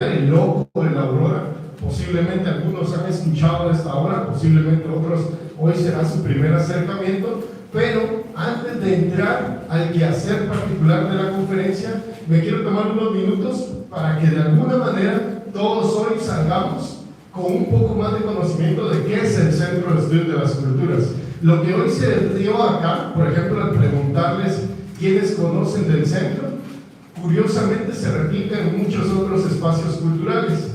el loco de la aurora. Posiblemente algunos han escuchado a esta hora, posiblemente otros hoy será su primer acercamiento, pero antes de entrar al quehacer particular de la conferencia, me quiero tomar unos minutos para que de alguna manera todos hoy salgamos con un poco más de conocimiento de qué es el Centro de Estudios de las Culturas. Lo que hoy se dio acá, por ejemplo, al preguntarles quiénes conocen del centro, curiosamente se replica en muchos otros espacios culturales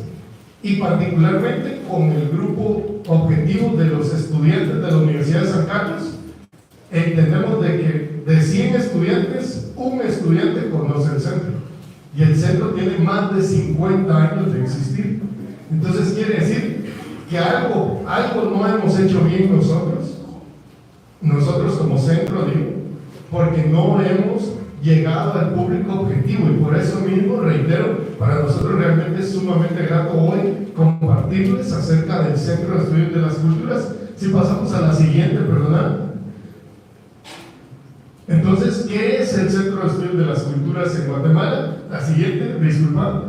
y particularmente con el grupo objetivo de los estudiantes de la Universidad de San Carlos. Entendemos de que de 100 estudiantes, un estudiante conoce el centro y el centro tiene más de 50 años de existir. Entonces quiere decir que algo no hemos hecho bien nosotros como centro, digo, porque no hemos llegado al público objetivo, y por eso mismo reitero, para nosotros realmente es sumamente grato hoy compartirles acerca del Centro de Estudios de las Culturas. Si pasamos a la siguiente, perdona. Entonces, ¿qué es el Centro de Estudios de las Culturas en Guatemala? La siguiente, disculpa.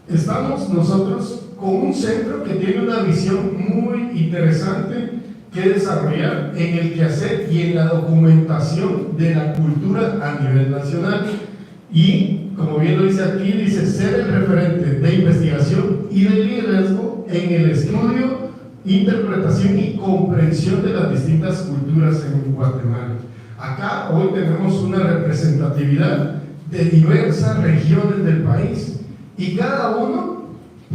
Estamos nosotros con un centro que tiene una visión muy interesante que desarrollar en el quehacer y en la documentación de la cultura a nivel nacional. Y, como bien lo dice aquí, dice ser el referente de investigación y de liderazgo en el estudio, interpretación y comprensión de las distintas culturas en Guatemala. Acá hoy tenemos una representatividad de diversas regiones del país y cada uno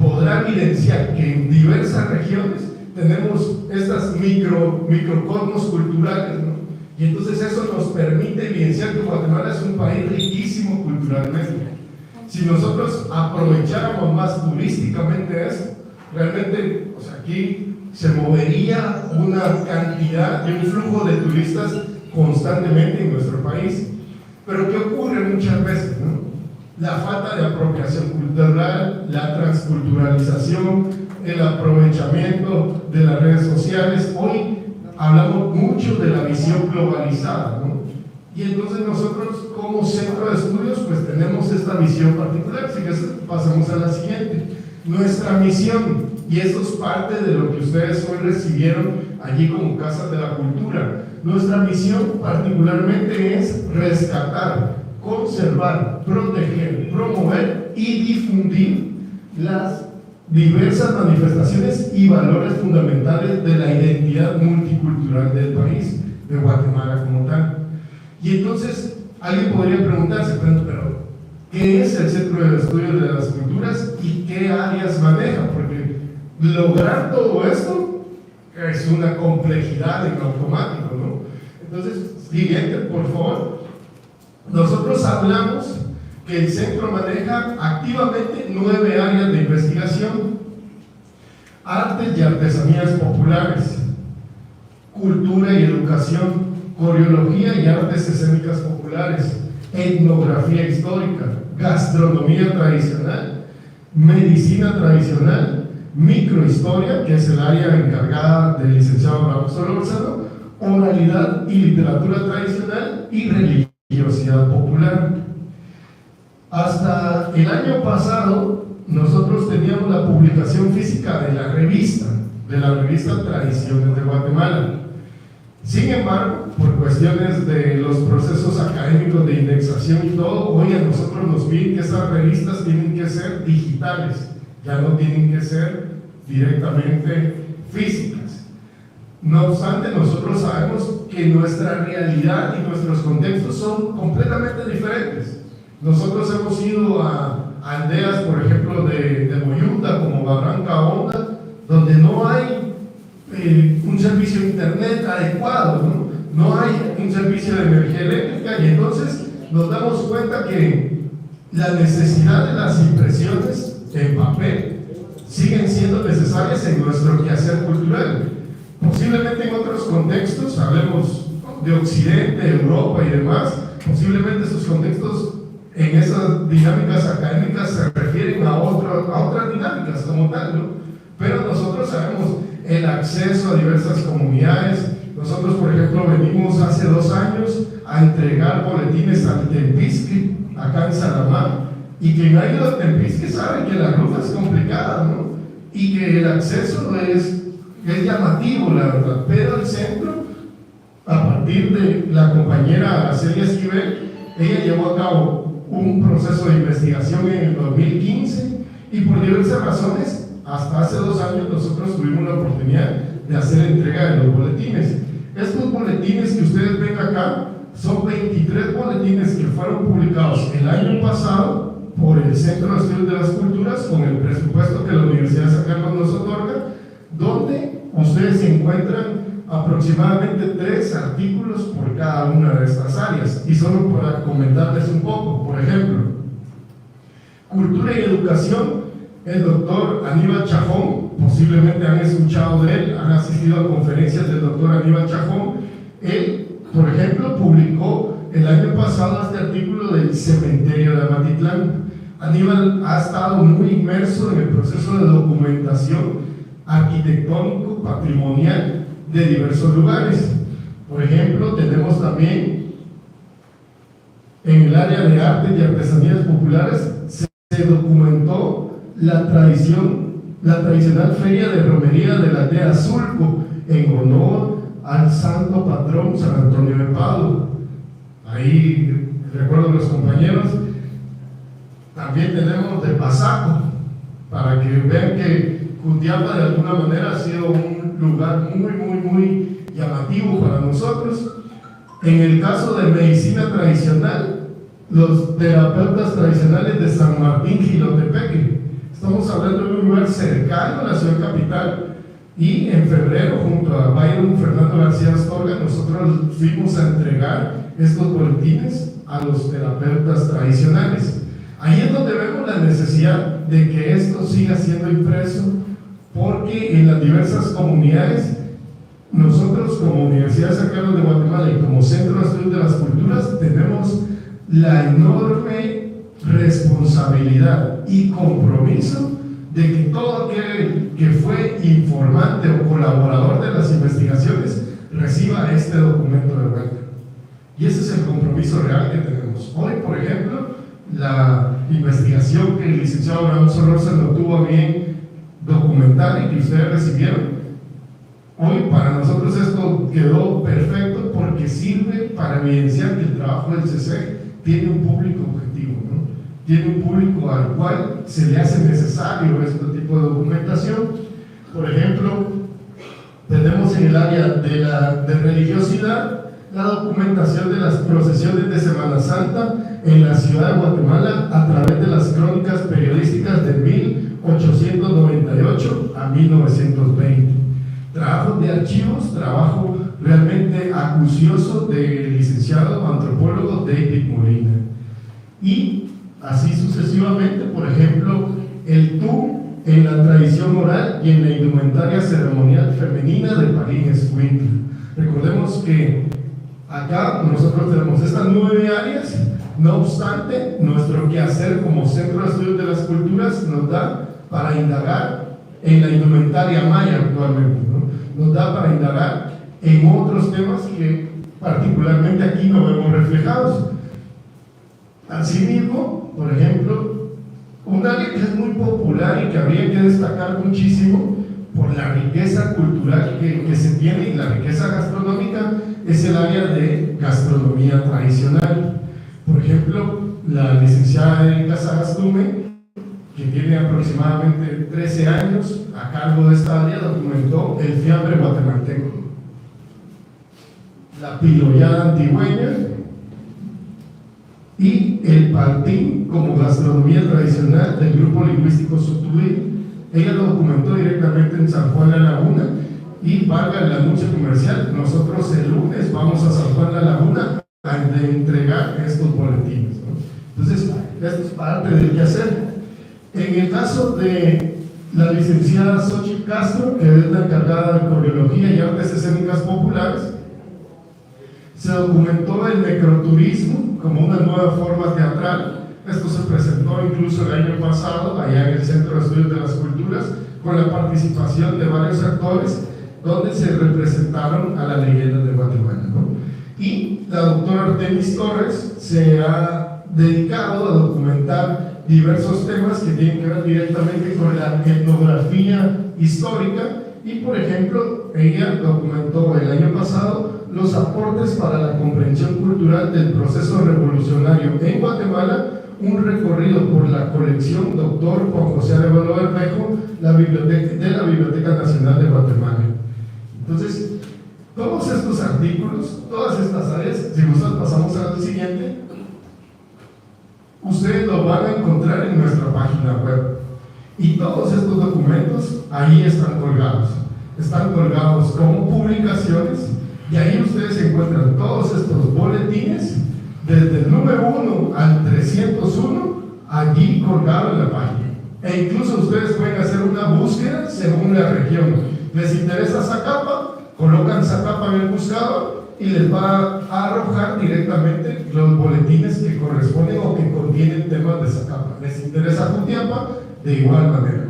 podrá evidenciar que en diversas regiones tenemos estas microcosmos culturales, ¿no? Y entonces eso nos permite evidenciar que Guatemala es un país riquísimo culturalmente. Si nosotros aprovecháramos más turísticamente eso, realmente, aquí se movería una cantidad de un flujo de turistas constantemente en nuestro país. Pero ¿qué ocurre muchas veces, no? La falta de apropiación cultural, la transculturalización, el aprovechamiento de las redes sociales. Hoy hablamos mucho de la visión globalizada, ¿no? Y entonces nosotros como centro de estudios pues tenemos esta visión particular. Así que pasamos a la siguiente. Nuestra misión, y eso es parte de lo que ustedes hoy recibieron allí como Casas de la Cultura. Nuestra misión particularmente es rescatar, conservar, proteger, promover y difundir las diversas manifestaciones y valores fundamentales de la identidad multicultural del país, de Guatemala como tal. Y entonces alguien podría preguntarse, pero ¿qué es el Centro de Estudios de las Culturas y qué áreas maneja? Porque lograr todo esto es una complejidad en automático, ¿no? Entonces, siguiente, por favor. Nosotros hablamos que el centro maneja activamente 9 áreas de investigación: artes y artesanías populares, cultura y educación, coreología y artes escénicas populares, etnografía histórica, gastronomía tradicional, medicina tradicional, microhistoria, que es el área encargada del licenciado Raúl Solórzano, oralidad y literatura tradicional y religiosidad popular. Hasta el año pasado nosotros teníamos la publicación física de la revista Tradiciones de Guatemala. Sin embargo, por cuestiones de los procesos académicos de indexación y todo, hoy a nosotros nos piden que esas revistas tienen que ser digitales, ya no tienen que ser directamente físicas. No obstante, nosotros sabemos que nuestra realidad y nuestros contextos son completamente diferentes. Nosotros hemos ido a aldeas, por ejemplo, de Moyuta, como Barranca Honda, donde no hay un servicio de internet adecuado, no hay un servicio de energía eléctrica, y entonces nos damos cuenta que la necesidad de las impresiones en papel siguen siendo necesarias en nuestro quehacer cultural. Posiblemente en otros contextos, hablemos de Occidente, Europa y demás, posiblemente esos contextos en esas dinámicas académicas se refieren a otras dinámicas como tal, ¿no? Pero nosotros sabemos el acceso a diversas comunidades. Nosotros, por ejemplo, venimos hace 2 años a entregar boletines al Tempisque, acá en Salamá, Y quien ha ido a Tempisque sabe que la ruta es complicada, ¿no? Y que el acceso es llamativo, la verdad, pero el centro, a partir de la compañera Araceli Esquivel, ella llevó a cabo un proceso de investigación en el 2015 y por diversas razones, hasta hace 2 años nosotros tuvimos la oportunidad de hacer entrega de los boletines. Estos boletines que ustedes ven acá son 23 boletines que fueron publicados el año pasado por el Centro de Estudios de las Culturas con el presupuesto que la Universidad de San Carlos nos otorga, donde ustedes encuentran aproximadamente 3 artículos por cada una de estas áreas. Y solo para comentarles un poco, por ejemplo, Cultura y Educación, el doctor Aníbal Chajón, posiblemente han escuchado de él, han asistido a conferencias del doctor Aníbal Chajón. Él, por ejemplo, publicó el año pasado este artículo del cementerio de Amatitlán. Aníbal ha estado muy inmerso en el proceso de documentación arquitectónico, patrimonial de diversos lugares. Por ejemplo, tenemos también en el área de arte y artesanías populares, se documentó la tradicional feria de romería de la aldea Zulco en honor al santo patrón San Antonio de Padua. Ahí recuerdo los compañeros. También tenemos de Pasaco, para que vean que Jutiapa de alguna manera ha sido un lugar muy llamativo para nosotros. En el caso de medicina tradicional, los terapeutas tradicionales de San Martín Jilotepeque, estamos hablando de un lugar cercano a la ciudad capital, y en febrero junto a Byron Fernando García Astorga nosotros fuimos a entregar estos boletines a los terapeutas tradicionales. Ahí es donde vemos la necesidad de que esto siga siendo impreso, porque en las diversas comunidades, nosotros como Universidad de San Carlos de Guatemala y como Centro de Estudios de las Culturas tenemos la enorme responsabilidad y compromiso de que todo aquel que fue informante o colaborador de las investigaciones reciba este documento de vuelta. Y ese es el compromiso real que tenemos. Hoy, por ejemplo, la investigación que el licenciado Abraham Solorza no tuvo a bien documentar y que ustedes recibieron, hoy para nosotros esto quedó perfecto porque sirve para evidenciar que el trabajo del CC tiene un público objetivo, ¿no? Tiene un público al cual se le hace necesario este tipo de documentación. Por ejemplo, tenemos en el área de religiosidad la documentación de las procesiones de Semana Santa en la ciudad de Guatemala a través de las crónicas periodísticas de 1898 a 1920. Trabajos de archivos, trabajo realmente acucioso del licenciado antropólogo David Molina. Y así sucesivamente, por ejemplo, el tú en la tradición oral y en la indumentaria ceremonial femenina de Parín Escuintla. Recordemos que acá nosotros tenemos estas 9 áreas, no obstante, nuestro quehacer como Centro de Estudios de las Culturas nos da para indagar en la indumentaria maya actualmente, ¿no? Nos da para indagar en otros temas que particularmente aquí no vemos reflejados. Asimismo, por ejemplo, un área que es muy popular y que habría que destacar muchísimo por la riqueza cultural que se tiene y la riqueza gastronómica es el área de gastronomía tradicional. Por ejemplo, la licenciada Erika Sagastume, que tiene aproximadamente 13 años a cargo de esta área, documentó el fiambre guatemalteco, la pilollada antigüeña y el palpín como gastronomía tradicional del grupo lingüístico Sotubí. Ella lo documentó directamente en San Juan de la Laguna, y valga el anuncio comercial, nosotros el lunes vamos a San Juan de la Laguna a entregar estos boletines, ¿no? Entonces, esto es parte del quehacer. En el caso de la licenciada Xochitl Castro, que es la encargada de coreología y artes escénicas populares, se documentó el necroturismo como una nueva forma teatral. Esto se presentó incluso el año pasado allá en el Centro de Estudios de las Culturas con la participación de varios actores, donde se representaron a la leyenda de Guatemala, ¿no? Y la doctora Artemis Torres se ha dedicado a documentar diversos temas que tienen que ver directamente con la etnografía histórica y, por ejemplo, ella documentó el año pasado los aportes para la comprensión cultural del proceso revolucionario en Guatemala, un recorrido por la colección Dr. Juan José Arevalo Bermejo de la Biblioteca Nacional de Guatemala. Entonces, todos estos artículos, todas estas áreas, si nosotros pasamos al siguiente, ustedes lo van a encontrar en nuestra página web. Y todos estos documentos ahí están colgados. Están colgados como publicaciones y ahí ustedes encuentran todos estos boletines desde el número 1 al 301 allí colgado en la página. E incluso ustedes pueden hacer una búsqueda según la región. ¿Les interesa Zacapa? Colocan Zacapa en el buscador y les va a arrojar directamente los boletines que corresponden o que contienen temas de Zacapa. ¿Les interesa Jutiapa? De igual manera.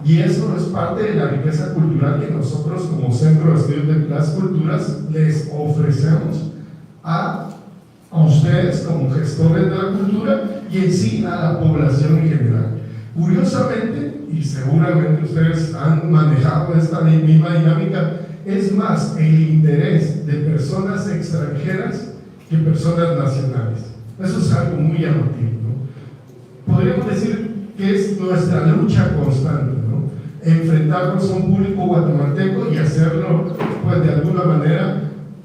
Y eso es parte de la riqueza cultural que nosotros como Centro de Estudios de las Culturas les ofrecemos a ustedes como gestores de la cultura y en sí a la población en general. Curiosamente, y seguramente ustedes han manejado esta misma dinámica, es más el interés de personas extranjeras que personas nacionales. Eso es algo muy llamativo, ¿no? Podríamos decir que es nuestra lucha constante, ¿no? Enfrentarnos a un público guatemalteco y hacerlo, pues de alguna manera,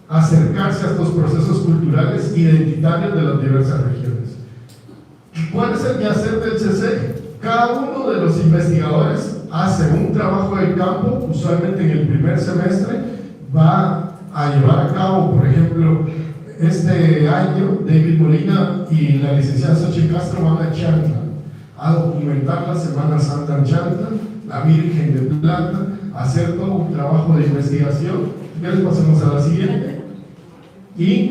acercarse a estos procesos culturales identitarios de las diversas regiones. ¿Cuál es el quehacer del CC? Cada uno de los investigadores hace un trabajo de campo, usualmente en el primer semestre, va a llevar a cabo, por ejemplo, este año, David Molina y la licenciada Xochitl Castro van a Chantla a documentar la Semana Santa en Chantla, la Virgen de Plata, hacer todo un trabajo de investigación. Ya les pasamos a la siguiente. Y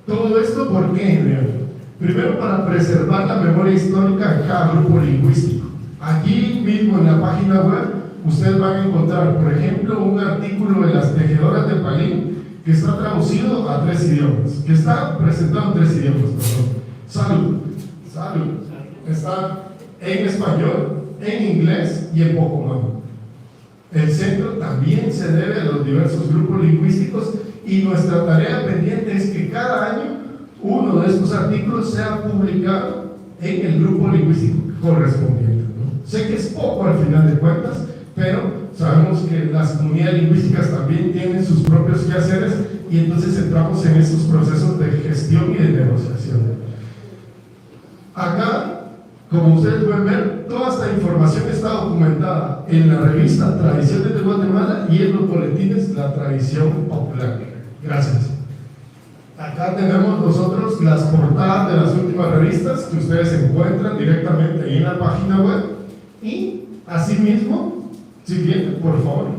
todo esto, ¿por qué? Primero, para preservar la memoria histórica de cada grupo lingüístico. Allí mismo en la página web, ustedes van a encontrar, por ejemplo, un artículo de las tejedoras de Palín que está traducido a 3 idiomas, que está presentado en 3 idiomas, perdón. Salud. Está en español, en inglés y en pocomamo. El centro también se debe a los diversos grupos lingüísticos y nuestra tarea pendiente es que cada año uno de estos artículos sea publicado en el grupo lingüístico correspondiente, ¿no? Sé que es poco al final de cuentas, pero sabemos que las comunidades lingüísticas también tienen sus propios quehaceres y entonces entramos en esos procesos de gestión y de negociación. Acá, como ustedes pueden ver, toda esta información está documentada en la revista Tradiciones de Guatemala y en los boletines La Tradición Popular. Gracias. Acá tenemos nosotros las portadas de las últimas revistas que ustedes encuentran directamente en la página web y asimismo, siguiente por favor,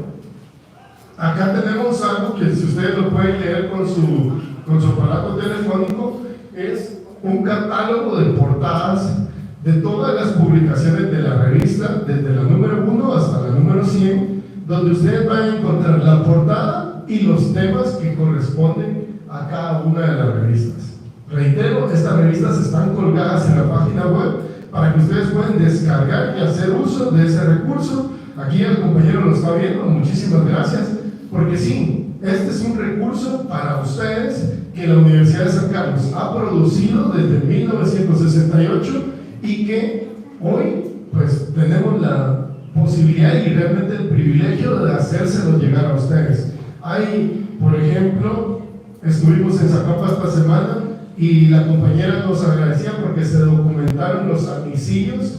acá tenemos algo que si ustedes lo pueden leer con su aparato telefónico, es un catálogo de portadas de todas las publicaciones de la revista, desde la número 1 hasta la número 100, donde ustedes van a encontrar la portada y los temas que corresponden a cada una de las revistas. Reitero, estas revistas están colgadas en la página web para que ustedes puedan descargar y hacer uso de ese recurso. Aquí el compañero lo está viendo, muchísimas gracias, porque sí, este es un recurso para ustedes que la Universidad de San Carlos ha producido desde 1968 y que hoy pues tenemos la posibilidad y realmente el privilegio de hacérselo llegar a ustedes. Hay, por ejemplo, estuvimos en Zacapa esta semana y la compañera nos agradecía porque se documentaron los amnicidios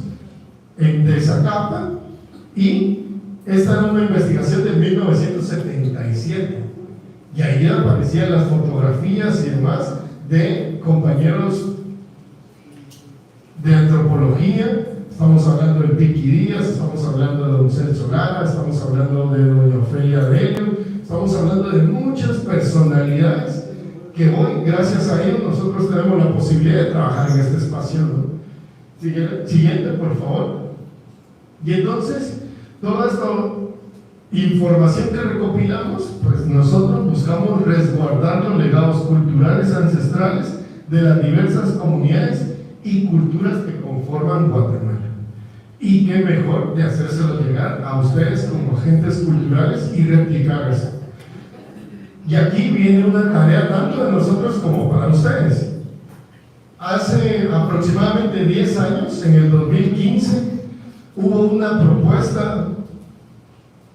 de Zacapa y esta era una investigación de 1977 y ahí aparecían las fotografías y demás de compañeros de antropología. Estamos hablando de Piqui Díaz, estamos hablando de don Celso Lara, estamos hablando de doña Ofelia Adelio, estamos hablando de muchas personalidades que hoy, gracias a ellos, nosotros tenemos la posibilidad de trabajar en este espacio, ¿no? Siguiente, por favor. Y entonces, toda esta información que recopilamos, pues nosotros buscamos resguardar los legados culturales ancestrales de las diversas comunidades y culturas que conforman Guatemala. Y qué mejor de hacérselo llegar a ustedes como agentes culturales y replicar eso. Y aquí viene una tarea tanto de nosotros como para ustedes. Hace aproximadamente 10 años, en el 2015, hubo una propuesta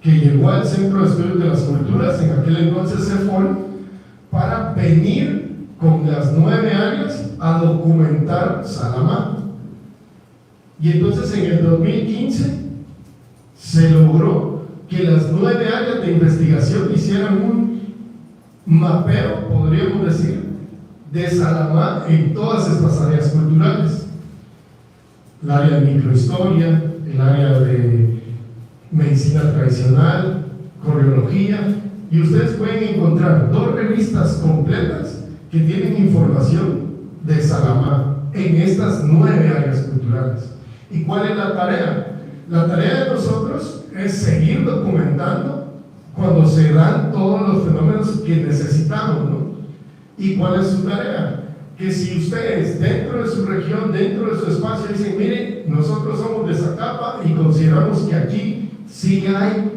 que llegó al Centro de Estudios de las Culturas, en aquel entonces CEFOL, para venir con las 9 áreas a documentar Salamá. Y entonces en el 2015 se logró que las 9 áreas de investigación hicieran un mapeo, podríamos decir, de Salamá en todas estas áreas culturales. El área de microhistoria, el área de medicina tradicional, coreología, y ustedes pueden encontrar 2 revistas completas que tienen información de Salamá en estas 9 áreas culturales. ¿Y cuál es la tarea? La tarea de nosotros es seguir documentando cuando se dan todos los fenómenos que necesitamos, ¿no? ¿Y cuál es su tarea? Que si ustedes dentro de su región, dentro de su espacio dicen, mire, nosotros somos de Zacapa y consideramos que aquí sí hay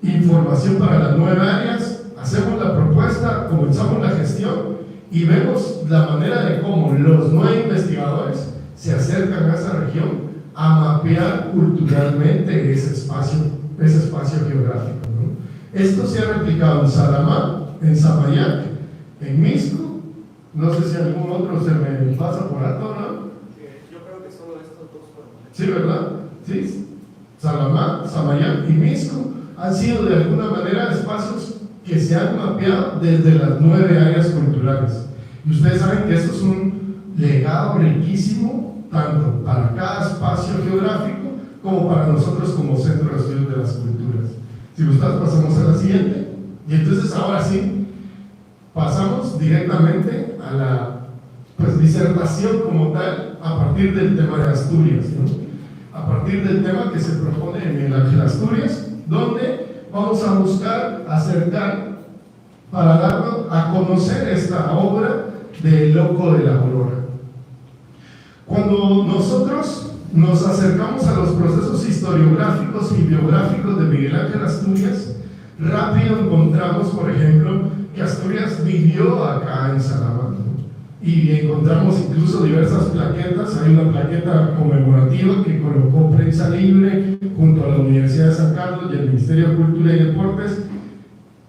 información para las 9 áreas, hacemos la propuesta, comenzamos la gestión y vemos la manera de cómo los 9 investigadores se acercan a esa región a mapear culturalmente ese espacio geográfico, ¿no? Esto se ha replicado en Salamá, en Samayac, en Misco, no sé si algún otro se me pasa por alto, ¿no? Yo creo que solo estos 2 fueron. Sí, ¿verdad? Sí, Salamá, Samayac y Misco han sido de alguna manera espacios que se han mapeado desde las 9 áreas culturales. Y ustedes saben que eso es un legado riquísimo, tanto para cada espacio geográfico como para nosotros como Centro de Estudios de las Culturas. Si gustas, pasamos a la siguiente. Y entonces ahora sí, pasamos directamente a la disertación como tal a partir del tema de Asturias, ¿no? A partir del tema que se propone en Miguel Ángel Asturias, donde vamos a buscar acercar para darnos a conocer esta obra de El Loco de la Aurora. Cuando nosotros nos acercamos a los procesos historiográficos y biográficos de Miguel Ángel Asturias, rápido encontramos, por ejemplo, que Asturias vivió acá en Salamá, ¿no? Y encontramos incluso diversas plaquetas. Hay una plaqueta conmemorativa que colocó Prensa Libre junto a la Universidad de San Carlos y el Ministerio de Cultura y Deportes,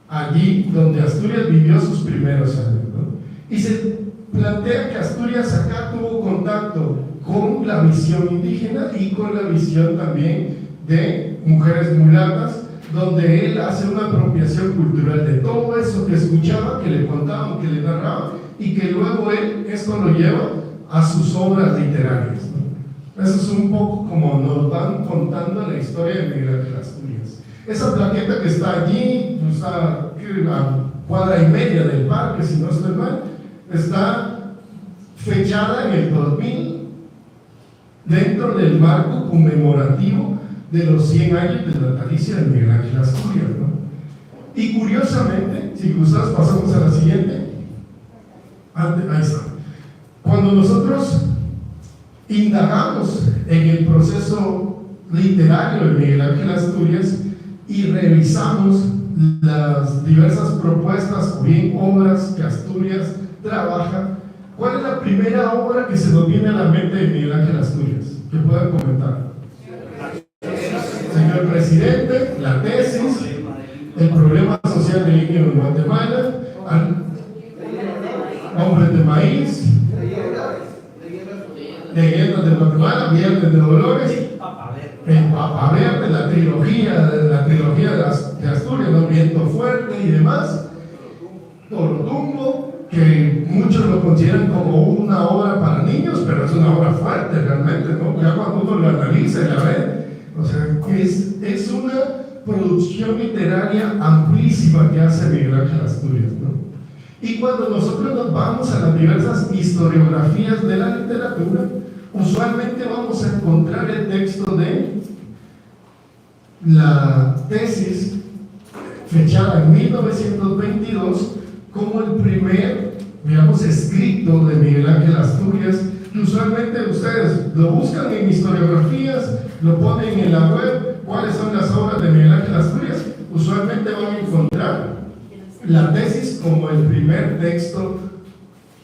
allí donde Asturias vivió sus primeros años, ¿no? Y se plantea que Asturias acá tuvo contacto con la visión indígena y con la visión también de mujeres mulatas, donde él hace una apropiación cultural de todo eso que escuchaba, que le contaban, que le narraban, y que luego él esto lo lleva a sus obras literarias, ¿no? Eso es un poco como nos van contando la historia de Miguel Ángel Asturias. Esa plaqueta que está allí, está a cuadra y media del parque, si no estoy mal, está fechada en el 2000 dentro del marco conmemorativo de los 100 años de la natalicia de Miguel Ángel Asturias, ¿no? Y curiosamente, si gustas, pasamos a la siguiente. Ahí está. Cuando nosotros indagamos en el proceso literario de Miguel Ángel Asturias y revisamos las diversas propuestas o bien obras que Asturias trabaja, ¿cuál es la primera obra que se nos viene a la mente de Miguel Ángel Asturias? Que puedan comentar. Señor presidente, la tesis, el problema social del niño en Guatemala, Hombres de Maíz, Leyendas de Guatemala, Viernes de Dolores, el Papa Verde, la trilogía de Asturias, ¿no? Viento Fuerte y demás, Torotumbo, que muchos lo consideran como una obra para niños, pero es una obra fuerte realmente, ¿no? Ya cuando uno lo analiza y la ve, o sea, es una producción literaria amplísima que hace Miguel Ángel Asturias, ¿no? Y cuando nosotros nos vamos a las diversas historiografías de la literatura, usualmente vamos a encontrar el texto de la tesis fechada en 1922 como el primer, digamos, escrito de Miguel Ángel Asturias que usualmente ustedes lo buscan en historiografías, lo ponen en la web, cuáles son las obras de Miguel Ángel Asturias, usualmente van a encontrar la tesis como el primer texto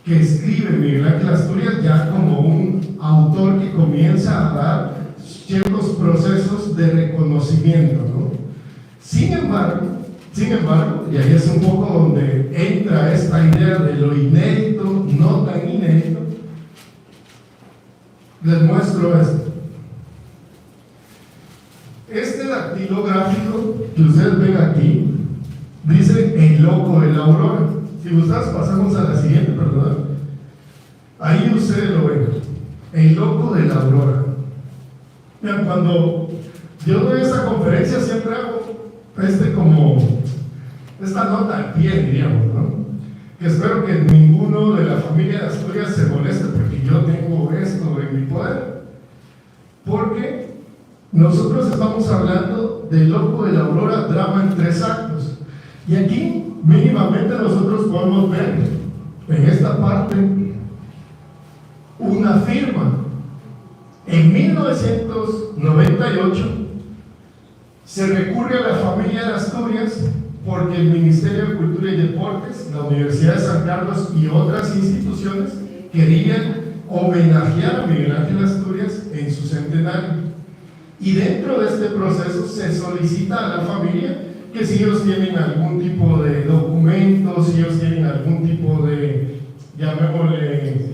que escribe Miguel Ángel Asturias, ya como un autor que comienza a dar ciertos procesos de reconocimiento, ¿no? Sin embargo, y ahí es un poco donde entra esta idea de lo inédito, no tan inédito, les muestro esto. Este dactilográfico que ustedes ven aquí dice El loco de la aurora. Si gustas, pasamos a la siguiente, perdón. Ahí ustedes lo ven, El loco de la aurora. Vean, cuando yo doy esa conferencia siempre hago esta nota al pie, diríamos, ¿no? Que espero que ninguno de la familia de Asturias se moleste porque yo tengo esto en mi poder, porque nosotros estamos hablando del loco de la aurora, drama en 3 actos, y aquí mínimamente nosotros podemos ver en esta parte una firma. En 1998 se recurre a la familia de Asturias porque el Ministerio de Cultura y Deportes, la Universidad de San Carlos y otras instituciones querían homenajear a Miguel Ángel Asturias en su centenario. Y dentro de este proceso se solicita a la familia que si ellos tienen algún tipo de documentos, si ellos tienen algún tipo de, llamémosle,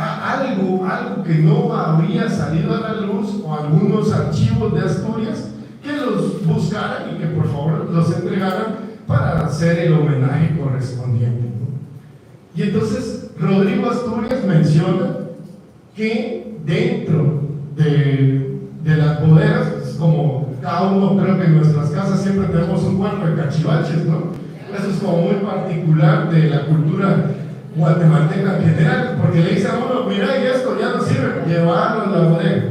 algo que no habría salido a la luz, o algunos archivos de Asturias, que los buscaran y que por favor los entregaran para hacer el homenaje correspondiente, ¿no? Y entonces Rodrigo Asturias menciona que dentro de las bodegas, pues, como cada uno, creo que en nuestras casas siempre tenemos un cuarto de cachivaches, ¿no? Eso es como muy particular de la cultura guatemalteca en general, porque le dice a uno, mira, y esto ya no sirve, llevarlo a la bodega.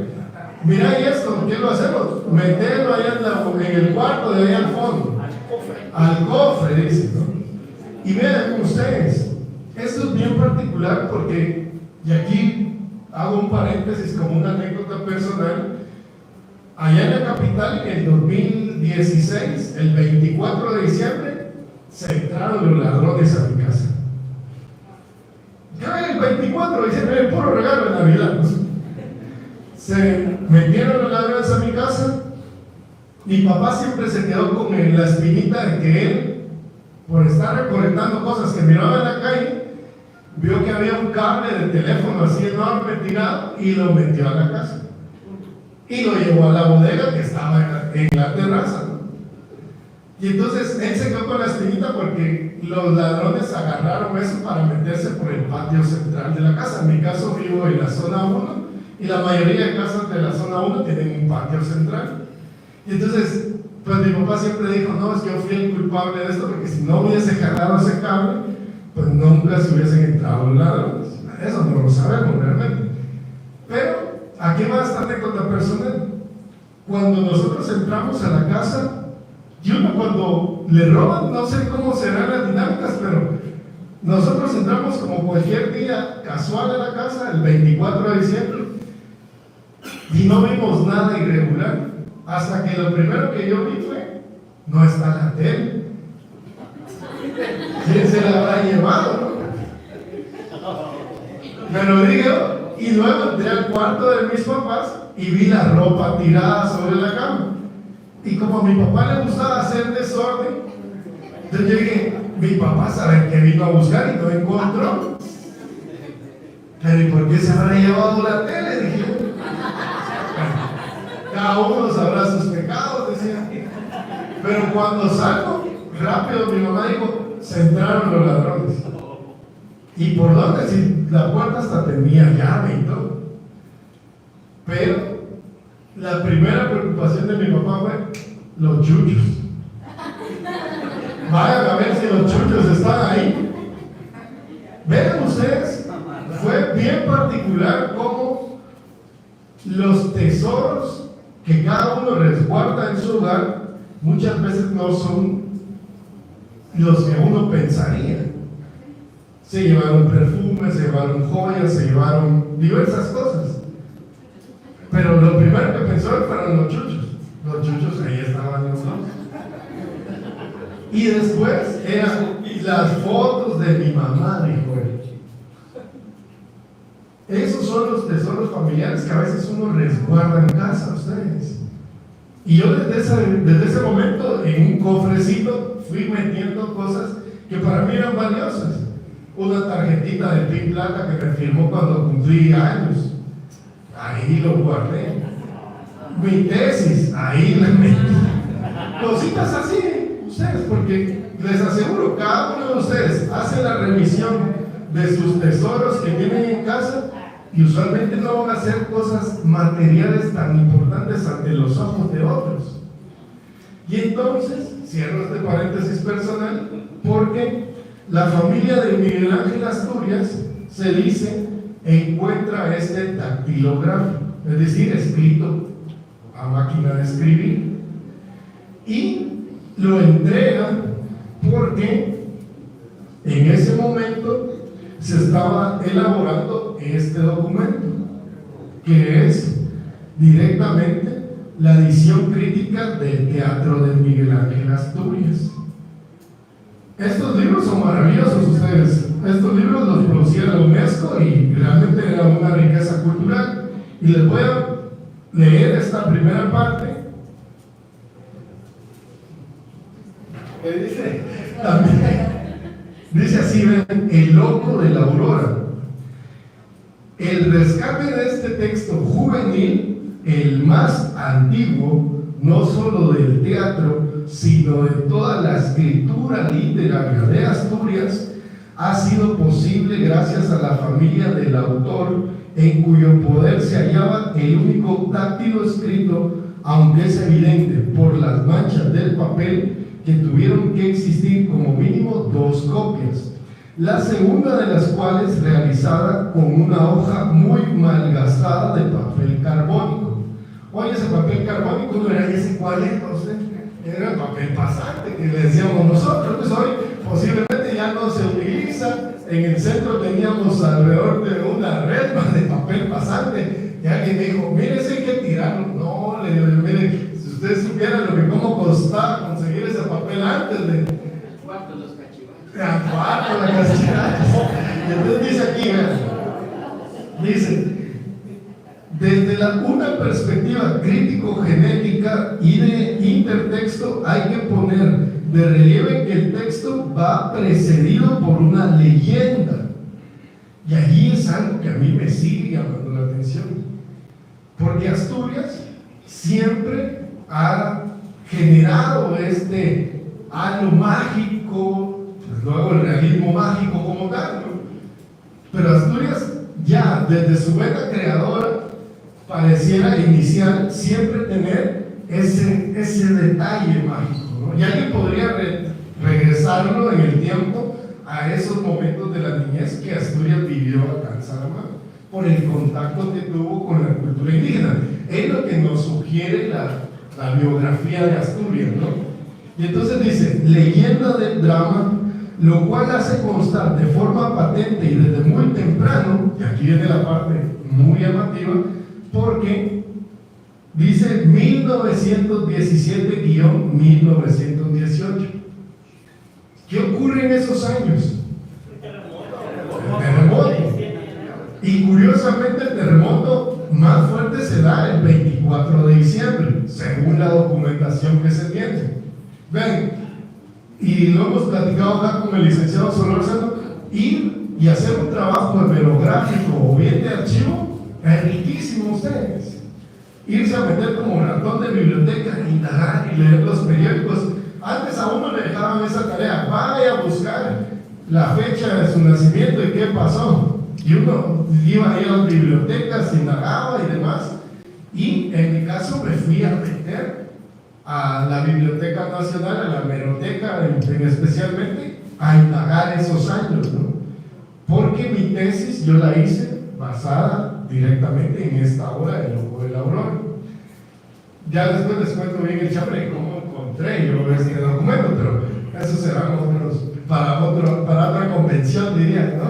Mira, y esto, ¿qué lo hacemos? Meterlo allá en el cuarto de ahí al fondo, al cofre, dice, ¿no? Y vean ustedes, esto es bien particular porque, y aquí hago un paréntesis como una anécdota personal, allá en la capital, en el 2016, el 24 de diciembre, se entraron los ladrones a mi casa. Ya el 24 de diciembre, el puro regalo de Navidad, ¿no? Se metieron los ladrones a mi casa. Mi papá siempre se quedó con la espinita de que él, por estar recolectando cosas que miraba en la calle, vio que había un cable de teléfono así enorme tirado y lo metió a la casa. Y lo llevó a la bodega que estaba en la terraza, ¿no? Y entonces él se quedó con la espinita porque los ladrones agarraron eso para meterse por el patio central de la casa. En mi caso vivo en la zona 1 y la mayoría de casas de la zona 1 tienen un patio central. Y entonces, pues mi papá siempre dijo, no, es que yo fui el culpable de esto porque si no hubiese jalado ese cable, pues nunca se hubiesen entrado los ladrones. Eso no lo sabemos realmente. Pero aquí va esta anécdota personal. Cuando nosotros entramos a la casa, y uno cuando le roban, no sé cómo serán las dinámicas, pero nosotros entramos como cualquier día casual a la casa, el 24 de diciembre, y no vimos nada irregular, hasta que lo primero que yo vi fue, no está la tele. ¿Quién se la habrá llevado, no? Me lo dije, y luego entré al cuarto de mis papás y vi la ropa tirada sobre la cama. Y como a mi papá le gustaba hacer desorden, entonces yo dije, mi papá sabe que vino a buscar y no encontró. Pero ¿y por qué se habrá llevado la tele? Dije, cada uno sabrá sus pecados, decía. Pero cuando salgo, rápido mi mamá dijo, se entraron los ladrones. ¿Y por dónde? Si la puerta hasta tenía llave y todo. Pero la primera preocupación de mi papá fue los chuchos. Vayan a ver si los chuchos están ahí. Vean ustedes, fue bien particular cómo los tesoros que cada uno resguarda en su hogar muchas veces no son los que uno pensaría. Se llevaron perfumes, se llevaron joyas, se llevaron diversas cosas. Pero lo primero que pensó fueron los chuchos. Los chuchos ahí estaban los dos. Y después eran las fotos de mi mamá, dijo él. Esos son los tesoros familiares que a veces uno resguarda en casa, ustedes. Y yo desde ese momento, en un cofrecito, fui metiendo cosas que para mí eran valiosas. Una tarjetita de PIN Plata que me firmó cuando cumplí años. Ahí lo guardé. Mi tesis, ahí la metí. Cositas así, ustedes, porque les aseguro, cada uno de ustedes hace la revisión de sus tesoros que tienen en casa y usualmente no van a hacer cosas materiales tan importantes ante los ojos de otros. Y entonces, cierro este paréntesis personal, porque la familia de Miguel Ángel Asturias se dice encuentra este dactilográfico, es decir, escrito a máquina de escribir, y lo entregan porque en ese momento se estaba elaborando este documento, que es directamente la edición crítica del teatro de Miguel Ángel Asturias. Estos libros son maravillosos, ustedes. Estos libros los producía la UNESCO y realmente era una riqueza cultural. Y les voy a leer esta primera parte. ¿Qué dice? También dice así, ven, El loco de la aurora. El rescate de este texto juvenil, el más antiguo, no solo del teatro, sino de toda la escritura literaria de Asturias, ha sido posible gracias a la familia del autor, en cuyo poder se hallaba el único dáctilo escrito, aunque es evidente por las manchas del papel que tuvieron que existir como mínimo 2 copias, la segunda de las cuales realizada con una hoja muy malgastada de papel carbónico. Oye, ese papel carbónico no era ese cuadrito, era el papel pasante que le decíamos nosotros, pues hoy posiblemente ya no se utiliza. En el centro teníamos alrededor de una redma de papel pasante y alguien dijo, mire, ese hay que tirarlo. No, le digo, mire, si ustedes supieran cómo costaba conseguir ese papel antes de cuarto los cachivaches. Cuarto la cachivaches. Y entonces dice aquí, dice, desde una perspectiva crítico-genética y de intertexto hay que poner de relieve que el texto va precedido por una leyenda. Y allí es algo que a mí me sigue llamando la atención, porque Asturias siempre ha generado este halo mágico, pues luego el realismo mágico como tal, ¿no? Pero Asturias ya desde su vena creadora pareciera inicial siempre tener ese detalle mágico, ¿no? Y alguien podría regresarlo en el tiempo a esos momentos de la niñez que Asturias vivió acá en Saramá, por el contacto que tuvo con la cultura indígena. Es lo que nos sugiere la biografía de Asturias, ¿no? Y entonces dice, leyenda del drama, lo cual hace constar de forma patente y desde muy temprano, y aquí viene la parte muy llamativa, porque dice 1917-1918. ¿Qué ocurre en esos años? El terremoto. Y curiosamente el terremoto más fuerte se da el 24 de diciembre, según la documentación que se tiene. Ven, y lo hemos platicado acá con el licenciado Solórzano, ir y hacer un trabajo hemerográfico o bien de archivo es riquísimo, ustedes. Irse a meter como ratón de biblioteca, indagar y leer los periódicos. Antes a uno le dejaban esa tarea, vaya a buscar la fecha de su nacimiento y qué pasó. Y uno iba a ir a las bibliotecas, indagaba y demás. Y en mi caso me fui a meter a la Biblioteca Nacional, a la hemeroteca especialmente, a indagar esos años, ¿no? Porque mi tesis yo la hice basada directamente en esta obra del Loco de la Aurora. Ya después les cuento bien el chambre de cómo encontré yo este documento, pero eso será para otra convención, diría, ¿no?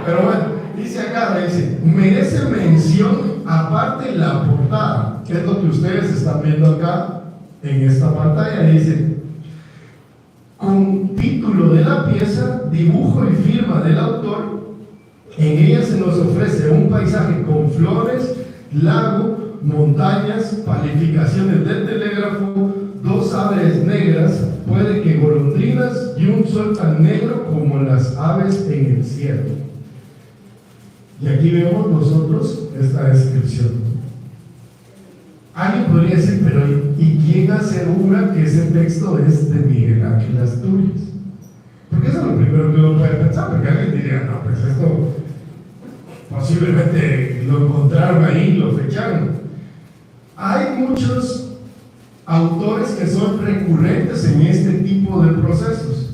Pero bueno, Dice acá, dice, merece mención aparte la portada, que es lo que ustedes están viendo acá en esta pantalla. Dice, con título de la pieza, dibujo y firma del autor. En ella se nos ofrece un paisaje con flores, lago, montañas, palificaciones del telégrafo, dos aves negras, puede que golondrinas, y un sol tan negro como las aves en el cielo. Y aquí vemos nosotros esta descripción. Alguien podría decir, pero ¿y quién asegura que ese texto es de Miguel Ángel Asturias? Porque eso es lo primero que uno puede pensar, porque alguien diría, no, pues esto posiblemente lo encontraron ahí, lo fecharon. Hay muchos autores que son recurrentes en este tipo de procesos.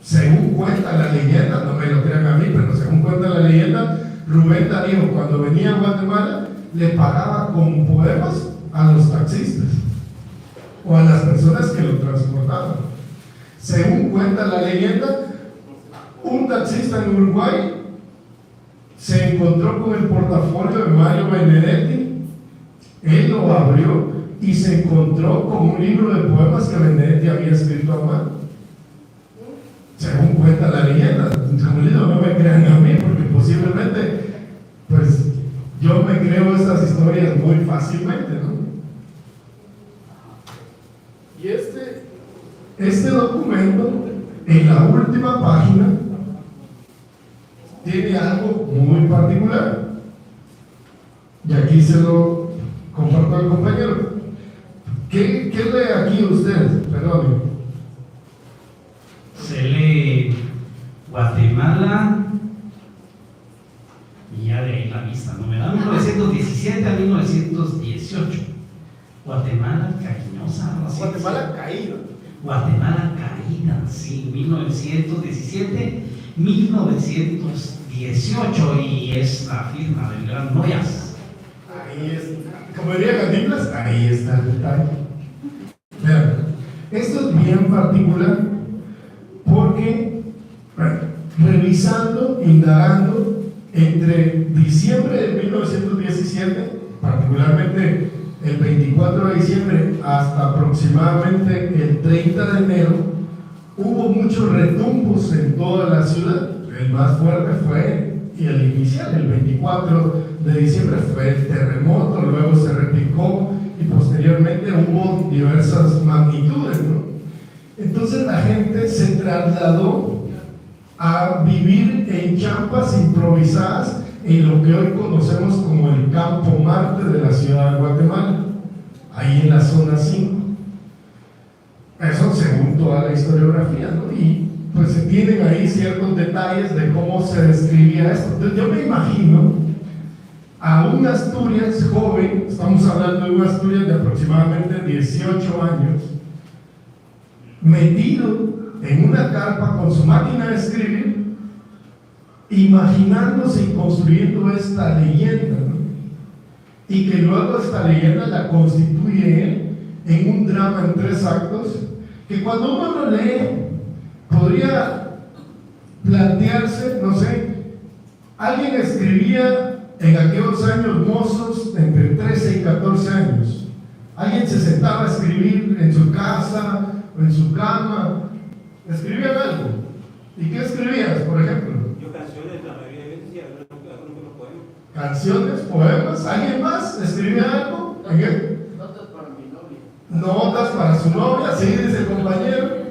Según cuenta la leyenda, no me lo crean a mí, pero según cuenta la leyenda, Rubén Darío, cuando venía a Guatemala, le pagaba con poemas a los taxistas o a las personas que lo transportaban. Según cuenta la leyenda, un taxista en Uruguay se encontró con el portafolio de Mario Benedetti, él lo abrió y se encontró con un libro de poemas que Benedetti había escrito a mano. Según cuenta la leyenda, no me crean a mí, porque posiblemente, pues, yo me creo estas historias muy fácilmente, ¿no? Y este documento, en la última página, tiene algo muy particular. Y aquí se lo comparto al compañero. ¿Qué lee aquí usted? Perdón. Se lee Guatemala y ya de ahí la vista, ¿no? Me da 1917 a 1918. Guatemala cariñosa, algo así. Guatemala caído. Guatemala caída, sí, 1917, 1918, y es la firma del gran Noyas. Ahí es, como diría Cantinflas, ahí está el detalle. Vean, esto es bien particular porque, bueno, revisando, indagando, entre diciembre de 1917, particularmente el 24 de diciembre, hasta aproximadamente el 30 de enero, hubo muchos retumbos en toda la ciudad. El más fuerte fue, y el inicial, el 24 de diciembre, fue el terremoto, luego se replicó y posteriormente hubo diversas magnitudes, ¿no? Entonces la gente se trasladó a vivir en champas improvisadas en lo que hoy conocemos como el Campo Marte de la ciudad de Guatemala, ahí en la zona 5. Eso según toda la historiografía, ¿no? Y pues se tienen ahí ciertos detalles de cómo se describía esto. Entonces yo me imagino a un Asturias joven, estamos hablando de un Asturias de aproximadamente 18 años, metido en una carpa con su máquina de escribir, imaginándose y construyendo esta leyenda, ¿no? Y que luego esta leyenda la constituye él en un drama en 3 actos, que cuando uno lo lee podría plantearse, no sé, alguien escribía en aquellos años mozos entre 13 y 14 años, alguien se sentaba a escribir en su casa o en su cama, escribían algo. ¿Y qué escribías, por ejemplo? Yo canciones, la mayoría de veces, y algunos poemas. Canciones, poemas. ¿Alguien más escribía algo? ¿En qué? Notas para mi novia. Notas para su novia, sí, dice el compañero.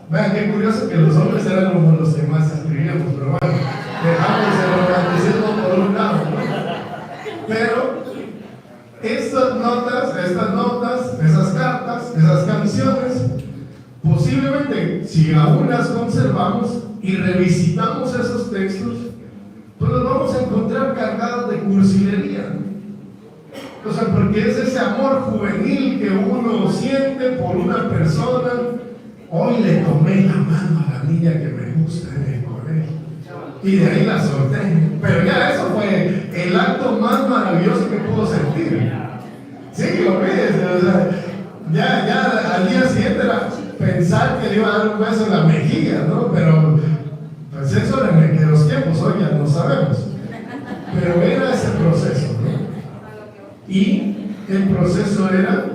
Vean qué curioso que los hombres eran como los que más escribíamos, pero bueno, dejamos el romanticismo por un lado, ¿no? Pero estas notas, esas cartas, esas canciones, posiblemente, si aún las conservamos y revisitamos esos textos, pues los vamos a encontrar cargados de cursilería, ¿no? O sea, porque es ese amor juvenil que uno siente por una persona. Hoy le tomé la mano a la niña que me gusta en el colegio y de ahí la solté. Pero ya eso fue el acto más maravilloso que pudo sentir. Sí, olvídese, o sea, ya al día siguiente era pensar que le iba a dar un beso en la mejilla, ¿no? Pero pues eso en los tiempos hoy ya no sabemos. el proceso era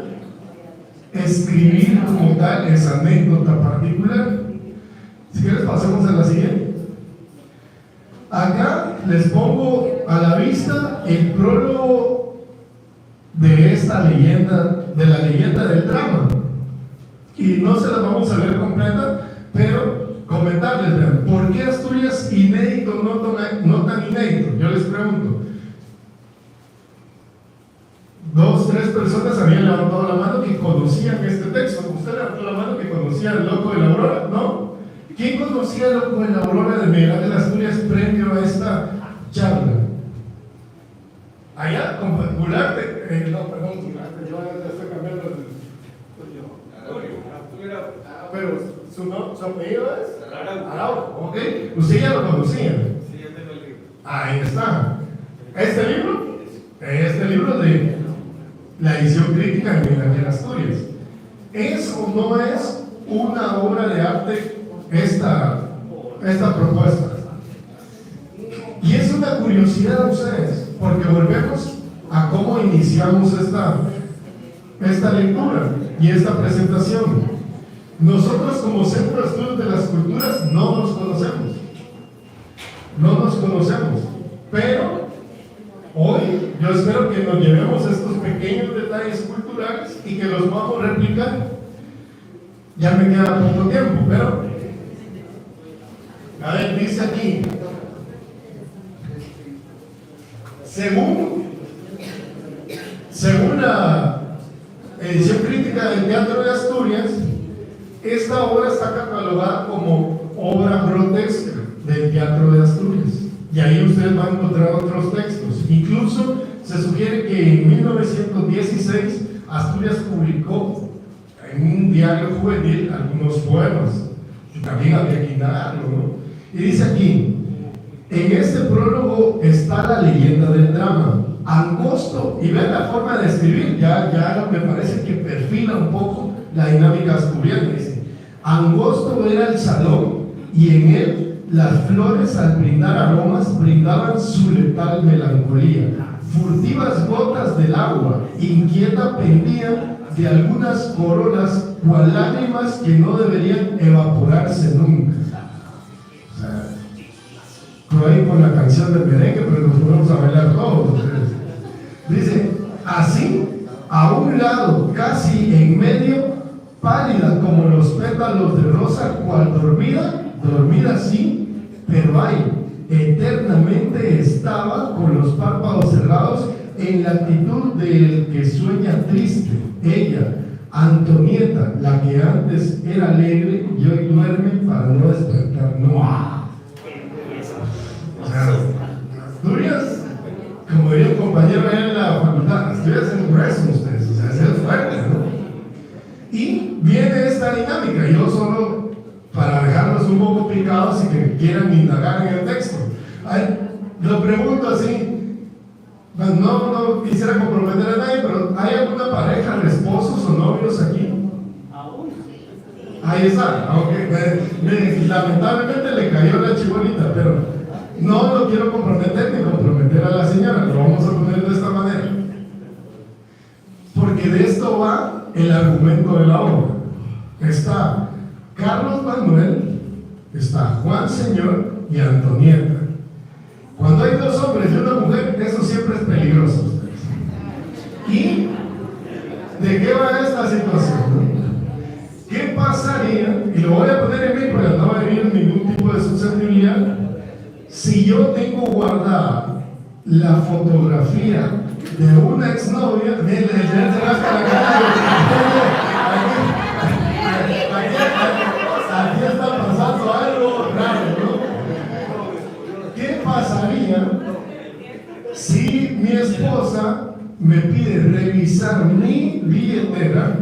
escribir como tal esa anécdota particular. Si quieres pasemos a la siguiente. Acá les pongo a la vista el prólogo de esta leyenda, de la leyenda del drama. Y no se la vamos a leer completa, pero comentarles, vean, ¿por qué Asturias inédito, no tan inédito? Yo les pregunto. 2, 3 personas habían levantado la mano que conocían este texto. ¿Usted levantó la mano que conocía al Loco de la Aurora? ¿No? ¿Quién conocía al Loco de la Aurora de Miguel Ángel Asturias previo a esta charla? Allá, con Gularte, no, perdón, Gularte, yo ya estoy cambiando pero su apellido es Araujo, ¿ok? Usted ya lo conocía. Sí, ya tengo el libro. Ahí está. Este libro de la edición crítica de Miguel Ángel Asturias. ¿Es o no es una obra de arte esta propuesta? Y es una curiosidad a ustedes, porque volvemos a cómo iniciamos esta lectura y esta presentación. Nosotros como Centro de Estudios de las Culturas no nos conocemos, pero hoy yo espero que nos llevemos estos pequeños detalles culturales y que los podamos replicar. Ya me queda poco tiempo, pero a ver, dice aquí, según la edición crítica del Teatro de Asturias, esta obra está catalogada como obra grotesca del Teatro de Asturias. Y ahí ustedes van a encontrar otros textos. Incluso se sugiere que en 1916 Asturias publicó en un diario juvenil algunos poemas. Y también había que indagarlo, ¿no? Y dice aquí, en este prólogo está la leyenda del drama. Angosto, y vean la forma de escribir, ya me parece que perfila un poco la dinámica asturiana. Dice, angosto era el salón y en él las flores al brindar aromas brindaban su letal melancolía. Furtivas gotas del agua inquieta pendían de algunas corolas cual lágrimas que no deberían evaporarse nunca. O sea, con la canción del merengue, pero nos ponemos a bailar todos. Dice, así, a un lado, casi en medio, pálida como los pétalos de rosa, cual dormida sí, pero ay, eternamente estaba con los párpados cerrados en la actitud del que sueña triste. Ella, Antonieta, la que antes era alegre y hoy duerme para no despertar. No. Asturias, como diría un compañero en la facultad, Asturias es grueso ustedes, o sea, es fuerte, ¿no? Y viene esta dinámica, yo solo para dejarlos un poco picados y que quieran indagar en el texto. Lo pregunto así, no quisiera comprometer a nadie, pero ¿hay alguna pareja de esposos o novios aquí? Ahí está, aunque lamentablemente le cayó la chibolita, pero no lo quiero comprometer ni comprometer a la señora, lo vamos a poner de esta manera. Porque de esto va el argumento de la obra. Está Carlos Manuel, está Juan Señor y Antonieta. Cuando hay dos hombres y una mujer, eso siempre es peligroso. ¿Y de qué va esta situación? ¿Qué pasaría? Y lo voy a poner en mí porque no va a venir ningún tipo de susceptibilidad. Si yo tengo guardada la fotografía de una exnovia, aquí está pasando algo raro, ¿no? ¿Qué pasaría si mi esposa me pide revisar mi billetera?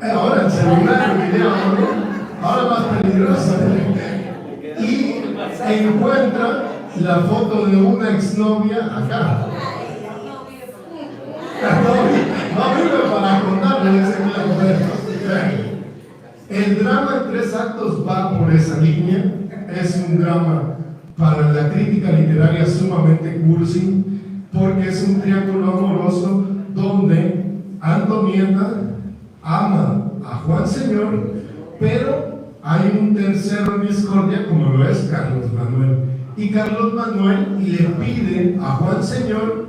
Ahora el celular, el video, ¿no? Ahora más peligroso, y encuentra la foto de una exnovia acá. No vive para contarle ese claro. El drama en 3 actos va por esa línea. Es un drama para la crítica literaria sumamente cursi, porque es un triángulo amoroso donde Antonieta ama a Juan Señor, pero hay un tercero en discordia, como lo es Carlos Manuel. Y Carlos Manuel le pide a Juan Señor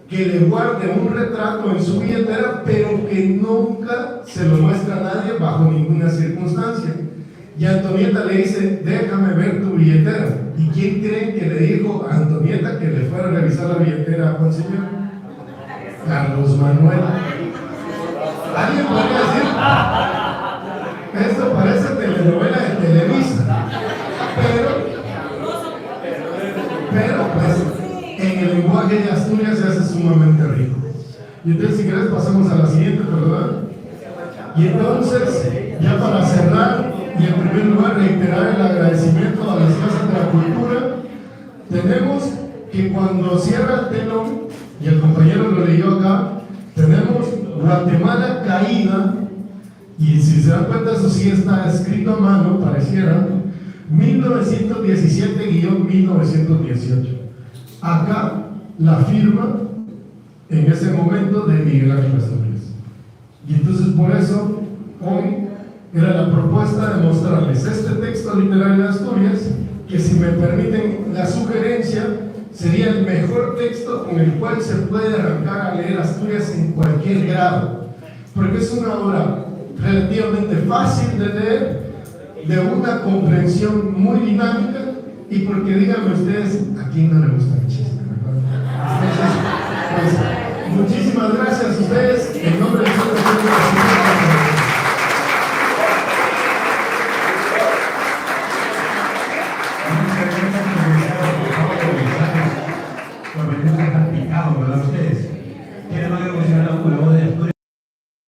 que le guarde un retrato en su billetera, pero que nunca se lo muestra a nadie bajo ninguna circunstancia. Y Antonieta le dice: déjame ver tu billetera. ¿Y quién creen que le dijo a Antonieta que le fuera a revisar la billetera a Juan Señor? Carlos Manuel. ¿Alguien podría decir? Esto parece telenovela de Televisa. Pero pues en el lenguaje de Asturias se hace sumamente rico. Y entonces, si quieres, pasamos a la siguiente, ¿verdad? Y entonces, ya para cerrar, y en primer lugar reiterar el agradecimiento a las Casas de la Cultura, tenemos que cuando cierra el telón, y el compañero lo leyó acá, tenemos Guatemala caída, y si se dan cuenta, eso sí está escrito a mano, pareciera, 1917-1918. Acá la firma en ese momento de Miguel Ángel Asturias. Y entonces por eso hoy era la propuesta de mostrarles este texto literario de Asturias, que, si me permiten la sugerencia, sería el mejor texto con el cual se puede arrancar a leer Asturias en cualquier grado, porque es una obra relativamente fácil de leer, de una comprensión muy dinámica, y porque, díganme ustedes, ¿a quién no le gusta el chiste? Entonces, pues, muchísimas gracias a ustedes en nombre de